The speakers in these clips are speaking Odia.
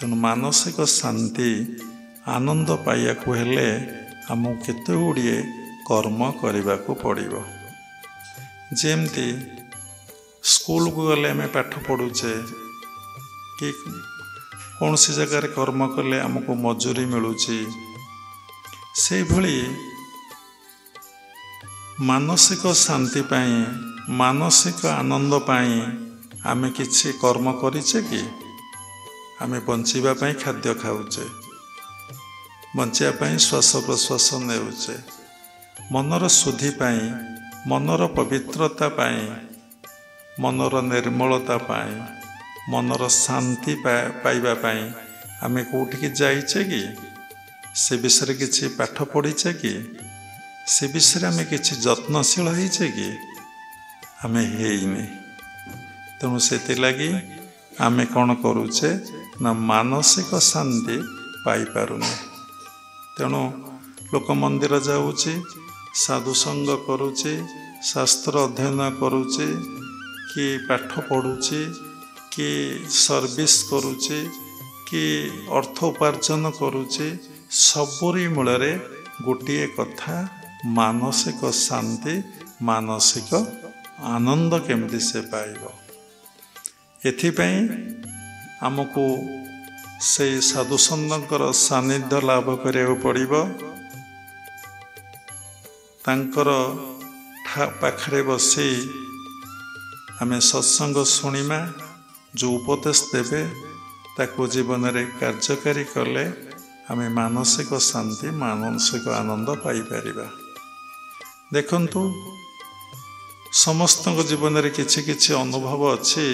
तेणु मानसिक शांति आनंद पाइबाकू हेले आमको केते गुड़िए कर्म करने को पड़ो। जमती स्कूल को गले आम पाठ पढ़ुचे कि कौन सी जगार कर्म कले आमको मजूरी मिलूची, से भली मानसिक शांति पाई मानसिक आनंद पाई आम किछि कर्म करिचे कि आम बंचिबा पाई खाद्य खाऊचे, बंचिया पाई श्वास प्रश्वास नेउचे, मनर शुद्धि पाई मनर पवित्रता पाई मनर निर्मलता पाई मनर शांति पाइबा पाई आम कोठिकी जाइचे कि से विषय किछि पाठ पढ़ीचे कि से विषय आम किछि जत्नशील होइचे कि आम हेइनी। तेणु से लगी आम कौन करुचे ना मानसिक शांति पाई पारुने। तेणु लोक मंदिर जाऊँचे, साधुसंग करुचे, शास्त्र अध्ययन करुचे, कि पाठ पढ़ुचे, कि सर्विस करुचे, कि अर्थ उपार्जन करुचे, सबरी मूलरे गोटे कथा मानसिक शांति मानसिक आनंद केमती से पाइब। एथिपाई आमको से साधुसंतर सानिध्य लाभ करिया पड़िबो। तांकर पाखरे बसी आमे सत्संग शुणिमा, जो उपदेश देवे ताको जीवन में कार्यकारी कले आमे मानसिक शांति मानसिक आनंद पाई परिबा। देखंतु समस्त जीवन में किछि किछि अनुभव अच्छी।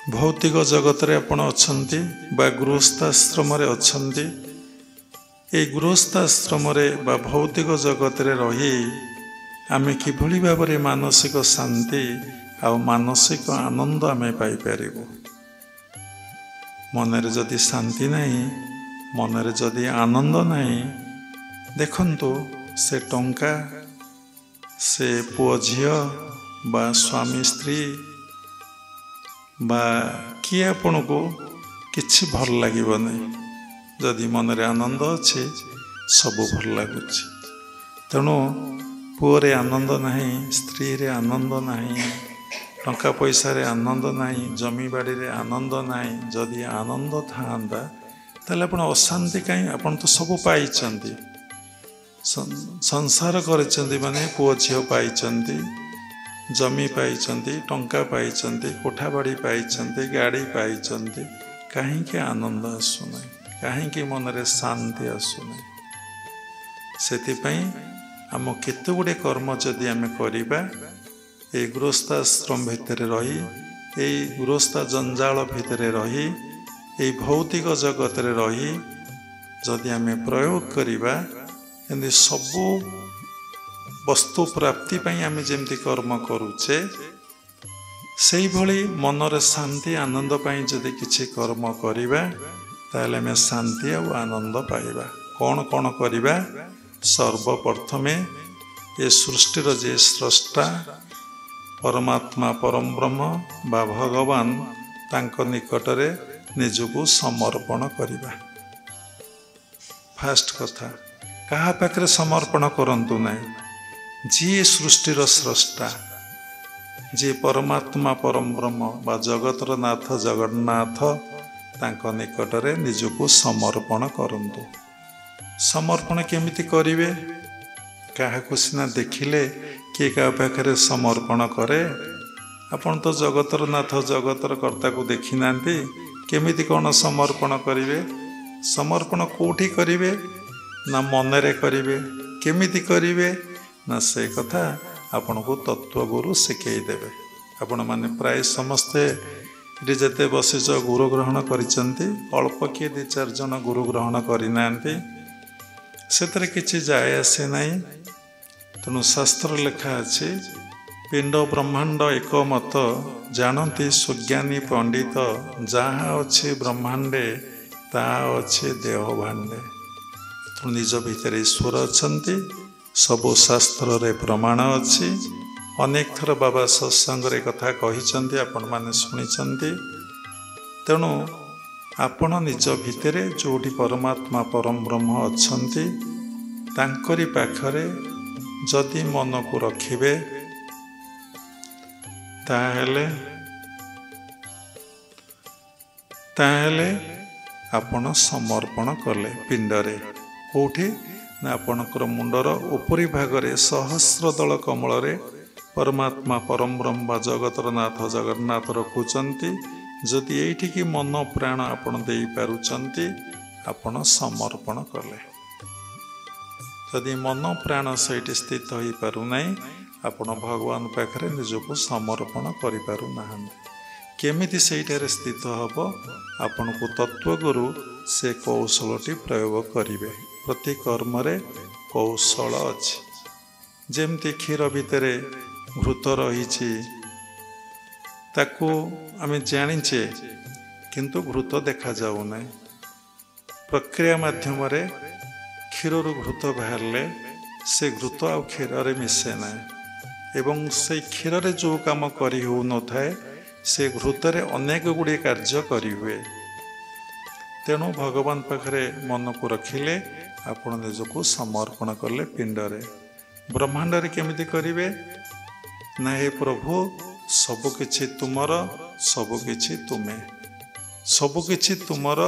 भौतिक जगत रे आपण अछंती बा गृहस्थाश्रम रे अछंती। ए गृहस्थाश्रम रे बा भौतिक जगत रे रही आमे किभली भाव में मानसिक शांति आ मानसिक आनंद आमे पाई परिबो। मन रे जदि शांति नहीं, मन रे जदि आनंद नहीं, देखंतु से टंका से पुओ झियो बा स्वामी स्त्री बा किए आपण को किछि भल लागिबो नहीं। जदि मन रे आनंद अच्छे सबु भल लगुच। तेणु पुओरे आनंद नहीं, स्त्री रे आनंद नहीं, टंका पैसा रे आनंद नहीं, जमी बाड़ी रे आनंद नहीं। जदि आनंद था ताले आपण अशांति कहीं? आपण तो सब पाइचंती, संसार करचंती, माने पुओ झियो पाइचंती, जमी पाइचंती, टंका पाइचंती, कोठा बाड़ी पाइचंती, गाड़ी पाइचंती, कहीं आनंद आसुना, कहीं मन रे शांति आसुना। सेतिपई आम केते गुडे कर्म जदि आम करिबा ए गृहस्थाश्रम भितर रही, ए गृहस्थ जंजाल भितर रही, ए भौतिक जगत रे रही जदि आम प्रयोग करिबा, एंदी सबु वस्तु प्राप्ति पाई आम जेमती कर्म करुचे, से भली मनर शांति आनंद पाई जदि किछि कर्म करिबा ताले आम शांति और आनंद पाइबा। कौन कौन करिबा? सर्वप्रथमे ये सृष्टिर जे स्रष्टा परमात्मा परम ब्रह्म बा भगवान तांको निकटरे निजको समर्पण करिबा। फास्ट कथा, कहा पाखरे समर्पण करंतु नहीं। जी सृष्टिर स्रष्टा, जी परमात्मा परम ब्रह्म बा जगतर नाथ जगन्नाथ तांको निकटरे निजको समर्पण करंतु। समर्पण केमिति करिवे? काहाकु सिना देखिले किए क्या पाखरे समर्पण करे? आपण तो जगतर नाथ जगतर कर्ता को देखी नांती, केमिति कौन समर्पण करिवे? समर्पण कोठी करिवे? ना मनरे करिवे? केमिति करिवे? ना से कथा आपण को तत्वगुरु शिखई देवे। आपण माने प्राय समस्ते ये जते बसिच गुरु ग्रहण करिसंती, अल्प किए 2-4 जन गुरु ग्रहण करिनांती, सेतरे किछि जाय आसे नाही। तेणु शास्त्र लेखा अछि, पिंड ब्रह्मांड एक मत जानती सुज्ञानी पंडित, जहाँ अच्छे ब्रह्मांडे ताहा अच्छे देह भांडे। तेणु निज भितर ईश्वर अछंती, सबु शास्त्र रे प्रमाण अछि। अनेक थर बाबा सत्संग रे कथा कहिसंती, आपण माने सुनिसंती। ତେଣୁ ଆପଣ ନିଜ ଭିତରେ ଯେଉଁଠି ପରମାତ୍ମା ପରମ ବ୍ରହ୍ମ ଅଛନ୍ତି ତାଙ୍କରି ପାଖରେ ଯଦି ମନକୁ ରଖିବେ ତାହେଲେ ଆପଣ ସମର୍ପଣ କଲେ ପିଣ୍ଡରେ। କେଉଁଠି ନା ଆପଣଙ୍କର ମୁଣ୍ଡର ଉପରି ଭାଗରେ ସହସ୍ର ଦଳ କମଳରେ ପରମାତ୍ମା ପରମ ବ୍ରହ୍ମ ବା ଜଗତର ନାଥ ଜଗନ୍ନାଥ ରଖୁଛନ୍ତି। ଯଦି ଏଇଠିକି ମନ ପ୍ରାଣ ଆପଣ ଦେଇପାରୁଛନ୍ତି ଆପଣ ସମର୍ପଣ କଲେ। ଯଦି ମନ ପ୍ରାଣ ସେଇଠି ସ୍ଥିତ ହୋଇପାରୁନାହିଁ ଆପଣ ଭଗବାନ ପାଖରେ ନିଜକୁ ସମର୍ପଣ କରିପାରୁନାହାନ୍ତି। କେମିତି ସେଇଠାରେ ସ୍ଥିତ ହେବ ଆପଣଙ୍କୁ ତତ୍ତ୍ୱଗୁରୁ ସେ କୌଶଳଟି ପ୍ରୟୋଗ କରିବେ। ପ୍ରତି କର୍ମରେ କୌଶଳ ଅଛି। ଯେମିତି କ୍ଷୀର ଭିତରେ ଘୃତ ରହିଛି ତାକୁ ଆମେ ଜାଣିଛେ କିନ୍ତୁ ଘୃତ ଦେଖାଯାଉନାହିଁ। ପ୍ରକ୍ରିୟା ମାଧ୍ୟମରେ କ୍ଷୀରରୁ ଘୃତ ବାହାରିଲେ ସେ ଘୃତ ଆଉ କ୍ଷୀରରେ ମିଶେ ନାହିଁ ଏବଂ ସେଇ କ୍ଷୀରରେ ଯେଉଁ କାମ କରି ହେଉନଥାଏ ସେ ଘୃତରେ ଅନେକ ଗୁଡ଼ିଏ କାର୍ଯ୍ୟ କରିହୁଏ। ତେଣୁ ଭଗବାନ ପାଖରେ ମନକୁ ରଖିଲେ ଆପଣ ନିଜକୁ ସମର୍ପଣ କଲେ ପିଣ୍ଡରେ। ବ୍ରହ୍ମାଣ୍ଡରେ କେମିତି କରିବେ ନା ହେ ପ୍ରଭୁ ସବୁକିଛି ତୁମର ସବୁକିଛି ତୁମେ, ସବୁକିଛି ତୁମର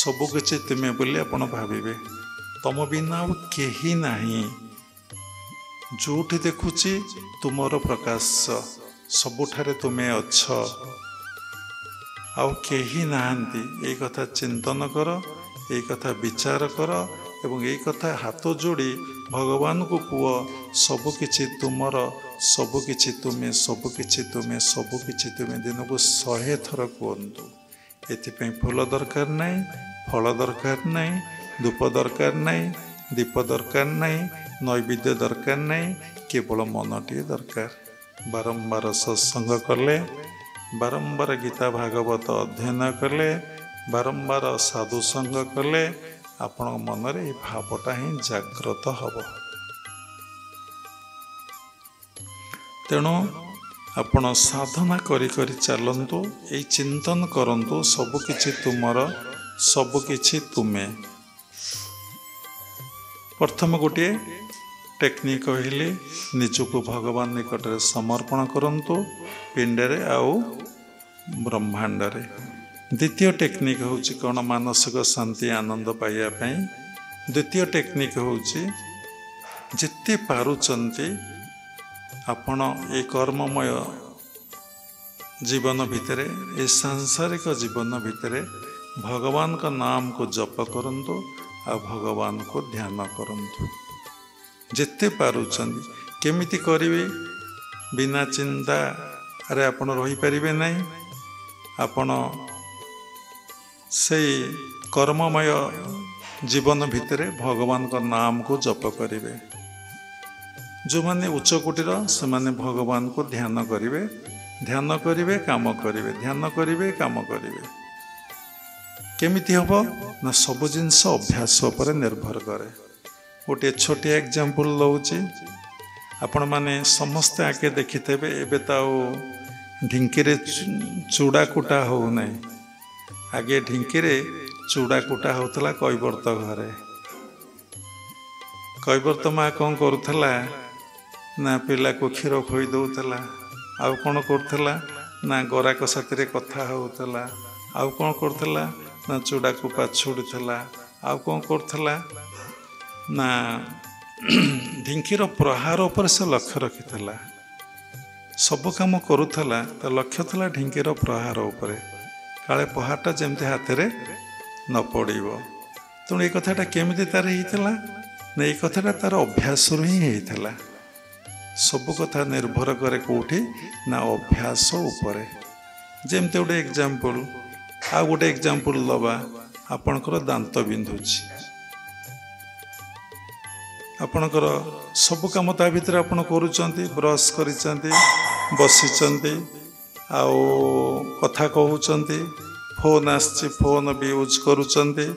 ସବୁକିଛି ତୁମେ ବୋଲି ଆପଣ ଭାବିବେ। ତମ ବିନା ଆଉ କେହି ନାହିଁ। ଯେଉଁଠି ଦେଖୁଛି ତୁମର ପ୍ରକାଶ, ସବୁଠାରେ ତୁମେ ଅଛ, ଆଉ କେହି ନାହାନ୍ତି। ଏଇ କଥା ଚିନ୍ତନ କର, ଏଇ କଥା ବିଚାର କର ଏବଂ ଏଇ କଥା ହାତ ଯୋଡ଼ି ଭଗବାନଙ୍କୁ କୁହ ସବୁକିଛି ତୁମର ସବୁକିଛି ତୁମେ ସବୁକିଛି ତୁମେ ସବୁକିଛି ତୁମେ। ଦିନକୁ 100 ଥର କୁହନ୍ତୁ। ଏଥିପାଇଁ ଫୁଲ ଦରକାର ନାହିଁ, ଫଳ ଦରକାର ନାହିଁ, ଧୂପ ଦରକାର ନାହିଁ, ଦୀପ ଦରକାର ନାହିଁ, ନୈବେଦ୍ୟ ଦରକାର ନାହିଁ, କେବଳ ମନଟିଏ ଦରକାର। ବାରମ୍ବାର ସତ୍ସଙ୍ଗ କଲେ, ବାରମ୍ବାର ଗୀତା ଭାଗବତ ଅଧ୍ୟୟନ କଲେ, ବାରମ୍ବାର ସାଧୁସଙ୍ଗ କଲେ ଆପଣଙ୍କ ମନରେ ଏ ଭାବଟା ହିଁ ଜାଗ୍ରତ ହେବ। ତେଣୁ ଆପଣ ସାଧନା କରି କରି ଚାଲନ୍ତୁ, ଏଇ ଚିନ୍ତନ କରନ୍ତୁ ସବୁକିଛି ତୁମର ସବୁକିଛି ତୁମେ। ପ୍ରଥମ ଗୋଟିଏ ଟେକ୍ନିକ୍ କହିଲି, ନିଜକୁ ଭଗବାନ ନିକଟରେ ସମର୍ପଣ କରନ୍ତୁ ପିଣ୍ଡରେ ଆଉ ବ୍ରହ୍ମାଣ୍ଡରେ। ଦ୍ୱିତୀୟ ଟେକ୍ନିକ୍ ହେଉଛି କ'ଣ? ମାନସିକ ଶାନ୍ତି ଆନନ୍ଦ ପାଇବା ପାଇଁ ଦ୍ୱିତୀୟ ଟେକ୍ନିକ୍ ହେଉଛି ଯେତେ ପାରୁଛନ୍ତି ଆପଣ ଏ କର୍ମମୟ ଜୀବନ ଭିତରେ, ଏ ସାଂସାରିକ ଜୀବନ ଭିତରେ ଭଗବାନଙ୍କ ନାମକୁ ଜପ କରନ୍ତୁ ଆଉ ଭଗବାନଙ୍କୁ ଧ୍ୟାନ କରନ୍ତୁ। ଯେତେ ପାରୁଛନ୍ତି। କେମିତି କରିବେ? ବିନା ଚିନ୍ତାରେ ଆପଣ ରହିପାରିବେ ନାହିଁ। ଆପଣ ସେଇ କର୍ମମୟ ଜୀବନ ଭିତରେ ଭଗବାନଙ୍କ ନାମକୁ ଜପ କରିବେ। ଯେଉଁମାନେ ଉଚ୍ଚ କୋଟିର ସେମାନେ ଭଗବାନଙ୍କୁ ଧ୍ୟାନ କରିବେ, ଧ୍ୟାନ କରିବେ କାମ କରିବେ, ଧ୍ୟାନ କରିବେ କାମ କରିବେ। କେମିତି ହେବ ନା ସବୁ ଜିନିଷ ଅଭ୍ୟାସ ଉପରେ ନିର୍ଭର କରେ। ଗୋଟିଏ ଛୋଟିଆ ଏକ୍ଜାମ୍ପଲ୍ ଦେଉଛି। ଆପଣମାନେ ସମସ୍ତେ ଆଗେ ଦେଖିଥିବେ ଏବେ ତ ଆଉ ଢିଙ୍କିରେ ଚୁଡ଼ା କୁଟା ହେଉନାହିଁ। ଆଗେ ଢିଙ୍କିରେ ଚୁଡ଼ା କୁଟା ହେଉଥିଲା କୈବର୍ତ୍ତ ଘରେ। କୈବର୍ତ୍ତ ମା କ'ଣ କରୁଥିଲା ନା ପିଲାକୁ କ୍ଷୀର ଖୋଇ ଦେଉଥିଲା। ଆଉ କ'ଣ କରୁଥିଲା ନା ଗରାକ ସାଥିରେ କଥା ହେଉଥିଲା। ଆଉ କ'ଣ କରୁଥିଲା ନା ଚୁଡ଼ାକୁ ପାଛୁଡ଼ୁଥିଲା। ଆଉ କ'ଣ କରୁଥିଲା ନା ଢିଙ୍କିର ପ୍ରହାର ଉପରେ ସେ ଲକ୍ଷ୍ୟ ରଖିଥିଲା। ସବୁ କାମ କରୁଥିଲା, ତା ଲକ୍ଷ୍ୟ ଥିଲା ଢିଙ୍କିର ପ୍ରହାର ଉପରେ, କାଳେ ପ୍ରହାରଟା ଯେମିତି ହାତରେ ନ ପଡ଼ିବ। ତେଣୁ ଏ କଥାଟା କେମିତି ତାର ହେଇଥିଲା ନା ଏଇ କଥାଟା ତାର ଅଭ୍ୟାସରୁ ହିଁ ହେଇଥିଲା। ସବୁ କଥା ନିର୍ଭର କରେ କେଉଁଠି ନା ଅଭ୍ୟାସ ଉପରେ। ଯେମିତି ଗୋଟେ ଏକ୍ଜାମ୍ପଲ୍, ଆଉ ଗୋଟେ ଏକ୍ଜାମ୍ପଲ୍ ଦେବା। ଆପଣଙ୍କର ଦାନ୍ତ ବିନ୍ଧୁଛି, ଆପଣଙ୍କର ସବୁ କାମ ତା ଭିତରେ ଆପଣ କରୁଛନ୍ତି, ବ୍ରସ୍ କରିଛନ୍ତି, ବସିଛନ୍ତି, ଆଉ କଥା କହୁଛନ୍ତି, ଫୋନ୍ ଆସିଛି ଫୋନ୍ ବି ୟୁଜ୍ କରୁଛନ୍ତି,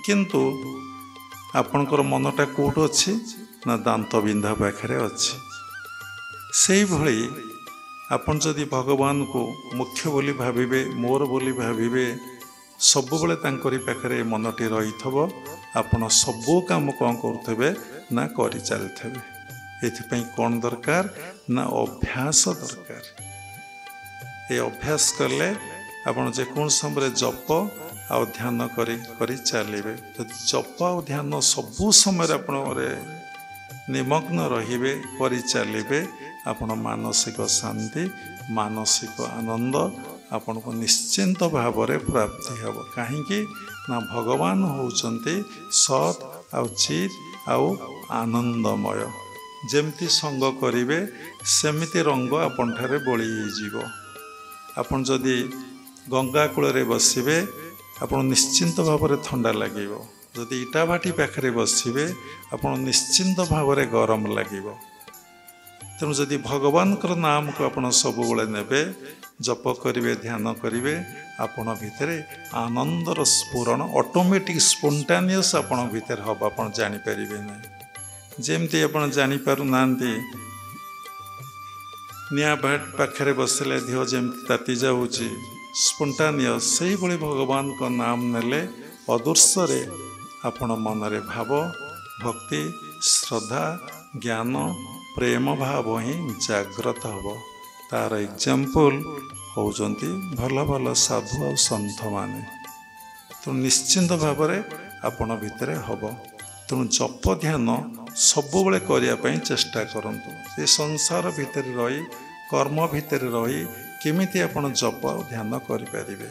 କିନ୍ତୁ ଆପଣଙ୍କର ମନଟା କେଉଁଠି ଅଛି ନା ଦାନ୍ତ ବିନ୍ଧା ପାଖରେ ଅଛି। ସେଇଭଳି ଆପଣ ଯଦି ଭଗବାନଙ୍କୁ ମୁଖ୍ୟ ବୋଲି ଭାବିବେ, ମୋର ବୋଲି ଭାବିବେ, ସବୁବେଳେ ତାଙ୍କରି ପାଖରେ ମନଟି ରହିଥିବ, ଆପଣ ସବୁ କାମ କ'ଣ କରୁଥିବେ ନା କରି ଚାଲିଥିବେ। ଏଥିପାଇଁ କ'ଣ ଦରକାର ନା ଅଭ୍ୟାସ ଦରକାର। ଏ ଅଭ୍ୟାସ କଲେ ଆପଣ ଯେକୌଣସି ସମୟରେ ଜପ ଆଉ ଧ୍ୟାନ କରି ଚାଲିବେ। ଯଦି ଜପ ଆଉ ଧ୍ୟାନ ସବୁ ସମୟରେ ଆପଣଙ୍କର ନିମଗ୍ନ ରହିବେ, କରି ଚାଲିବେ, ଆପଣ ମାନସିକ ଶାନ୍ତି, ମାନସିକ ଆନନ୍ଦ ଆପଣଙ୍କୁ ନିଶ୍ଚିନ୍ତ ଭାବରେ ପ୍ରାପ୍ତି ହେବ। କାହିଁକି ନା ଭଗବାନ ହେଉଛନ୍ତି ସତ୍ ଆଉ ଚିତ୍ ଆଉ ଆନନ୍ଦମୟ। ଯେମିତି ସଙ୍ଗ କରିବେ ସେମିତି ରଙ୍ଗ ଆପଣଠାରେ ବୋଳି ହେଇଯିବ। ଆପଣ ଯଦି ଗଙ୍ଗା କୂଳରେ ବସିବେ ଆପଣ ନିଶ୍ଚିନ୍ତ ଭାବରେ ଥଣ୍ଡା ଲାଗିବ। ଯଦି ଇଟାଭାଟି ପାଖରେ ବସିବେ ଆପଣ ନିଶ୍ଚିନ୍ତ ଭାବରେ ଗରମ ଲାଗିବ। ତେଣୁ ଯଦି ଭଗବାନଙ୍କର ନାମକୁ ଆପଣ ସବୁବେଳେ ନେବେ, ଜପ କରିବେ, ଧ୍ୟାନ କରିବେ, ଆପଣ ଭିତରେ ଆନନ୍ଦର ସ୍ଫୁରଣ ଅଟୋମେଟିକ୍ ସ୍ପୋଣ୍ଟାନିୟସ୍ ଆପଣଙ୍କ ଭିତରେ ହେବ, ଆପଣ ଜାଣିପାରିବେ ନାହିଁ। ଯେମିତି ଆପଣ ଜାଣିପାରୁନାହାନ୍ତି ନିଆଁ ପାଖରେ ବସିଲେ ଦେହ ଯେମିତି ତାତି ଯାଉଛି ସ୍ପୋଣ୍ଟାନିୟସ୍, ସେଇଭଳି ଭଗବାନଙ୍କ ନାମ ନେଲେ ଅଦୃଶ୍ୟରେ ଆପଣ ମନରେ ଭାବ, ଭକ୍ତି, ଶ୍ରଦ୍ଧା, ଜ୍ଞାନ, ପ୍ରେମ ଭାବ ହିଁ ଜାଗ୍ରତ ହେବ। ତାର ଏକ୍ଜାମ୍ପଲ୍ ହେଉଛନ୍ତି ଭଲ ଭଲ ସାଧୁ ଆଉ ସନ୍ଥମାନେ। ତେଣୁ ନିଶ୍ଚିନ୍ତ ଭାବରେ ଆପଣ ଭିତରେ ହେବ। ତେଣୁ ଜପ ଧ୍ୟାନ ସବୁବେଳେ କରିବା ପାଇଁ ଚେଷ୍ଟା କରନ୍ତୁ। ଏ ସଂସାର ଭିତରେ ରହି, କର୍ମ ଭିତରେ ରହି କେମିତି ଆପଣ ଜପ ଆଉ ଧ୍ୟାନ କରିପାରିବେ।